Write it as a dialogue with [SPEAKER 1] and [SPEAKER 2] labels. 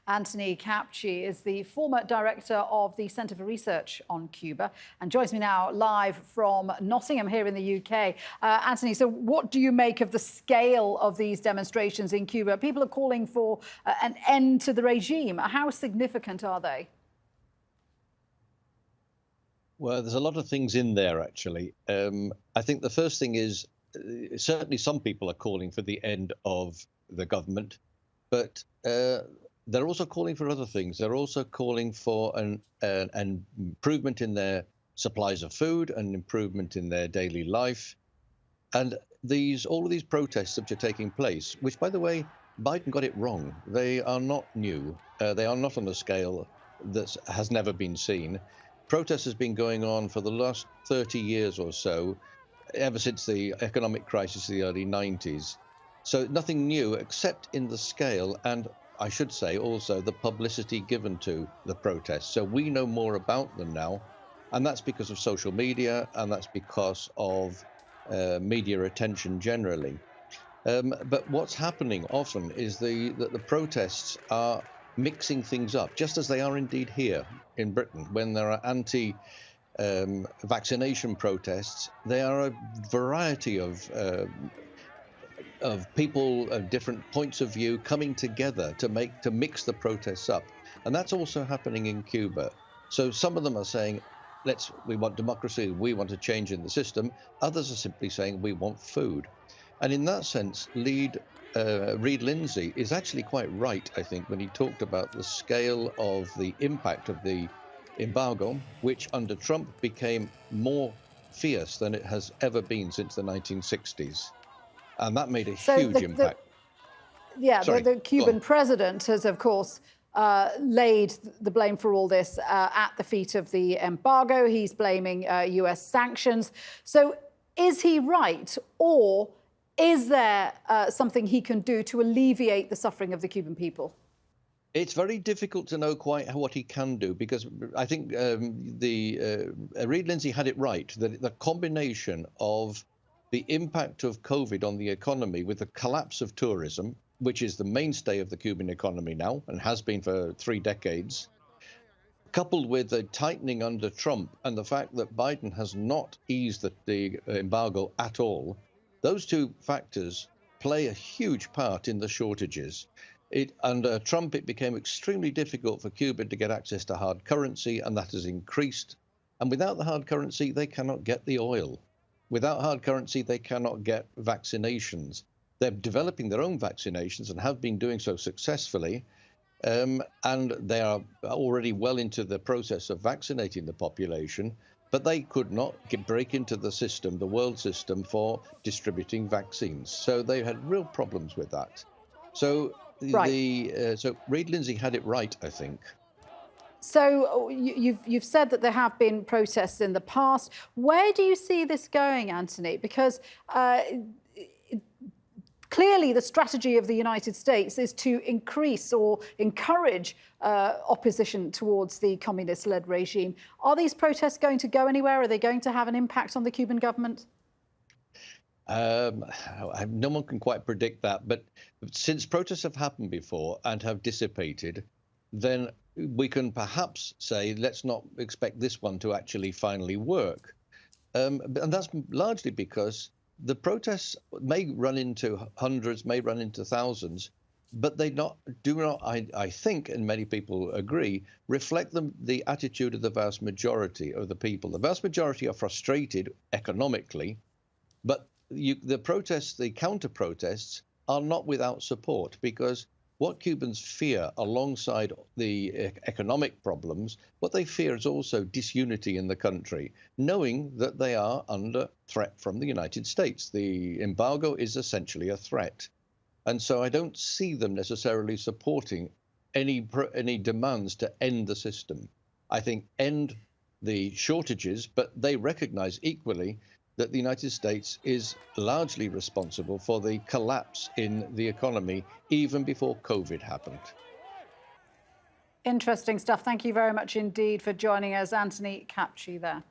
[SPEAKER 1] Antoni Kapcia is the former director of the Centre for Research on Cuba and joins me now live from Nottingham here in the UK. Antoni, so what do you make of the scale of these demonstrations in Cuba? People are calling for an end to the regime. How significant are they?
[SPEAKER 2] Well, there's a lot of things in there, actually. I think the first thing is certainly some people are calling for the end of the government, but they're also calling for other things. They're also calling for an improvement in their supplies of food, an improvement in their daily life. And all of these protests which are taking place, which, by the way, Biden got it wrong. They are not new. They are not on a scale that has never been seen. Protest has been going on for the last 30 years or so, ever since the economic crisis of the early 90s. So nothing new except in the scale and, I should say, also the publicity given to the protests. So we know more about them now, and that's because of social media, and that's because of media attention generally. But what's happening often is that the protests are mixing things up, just as they are indeed here in Britain. When there are anti-vaccination protests, there are a variety of people of different points of view coming together to mix the protests up, and that's also happening in Cuba. So some of them are saying, we want democracy, we want a change in the system. Others are simply saying we want food. And in that sense, Reed Lindsay is actually quite right, I think, when he talked about the scale of the impact of the embargo, which under Trump became more fierce than it has ever been since the 1960s. And that made a huge impact.
[SPEAKER 1] The Cuban president has, of course, laid the blame for all this at the feet of the embargo. He's blaming US sanctions. So is he right, or is there something he can do to alleviate the suffering of the Cuban people?
[SPEAKER 2] It's very difficult to know quite what he can do, because I think Reed Lindsay had it right, that the combination of the impact of COVID on the economy with the collapse of tourism, which is the mainstay of the Cuban economy now and has been for 3 decades, coupled with the tightening under Trump and the fact that Biden has not eased the embargo at all, those two factors play a huge part in the shortages. Under Trump, it became extremely difficult for Cuba to get access to hard currency, and that has increased. And without the hard currency, they cannot get the oil. Without hard currency, they cannot get vaccinations. They're developing their own vaccinations and have been doing so successfully. And they are already well into the process of vaccinating the population, but they could not break into the system, the world system, for distributing vaccines. So they had real problems with that. So so Reed Lindsay had it right, I think.
[SPEAKER 1] So you've said that there have been protests in the past. Where do you see this going, Antoni? Because clearly the strategy of the United States is to increase or encourage opposition towards the communist-led regime. Are these protests going to go anywhere? Are they going to have an impact on the Cuban government?
[SPEAKER 2] No one can quite predict that, but since protests have happened before and have dissipated, then we can perhaps say, let's not expect this one to actually finally work. And that's largely because the protests may run into hundreds, may run into thousands, but they do not, I think, and many people agree, reflect the attitude of the vast majority of the people. The vast majority are frustrated economically, but the protests, the counter-protests, are not without support, because what Cubans fear alongside the economic problems, what they fear is also disunity in the country, knowing that they are under threat from the United States. The embargo is essentially a threat. And so I don't see them necessarily supporting any demands to end the system. I think end the shortages, but they recognize equally that the United States is largely responsible for the collapse in the economy even before COVID happened.
[SPEAKER 1] Interesting stuff. Thank you very much indeed for joining us, Antoni Kapcia there.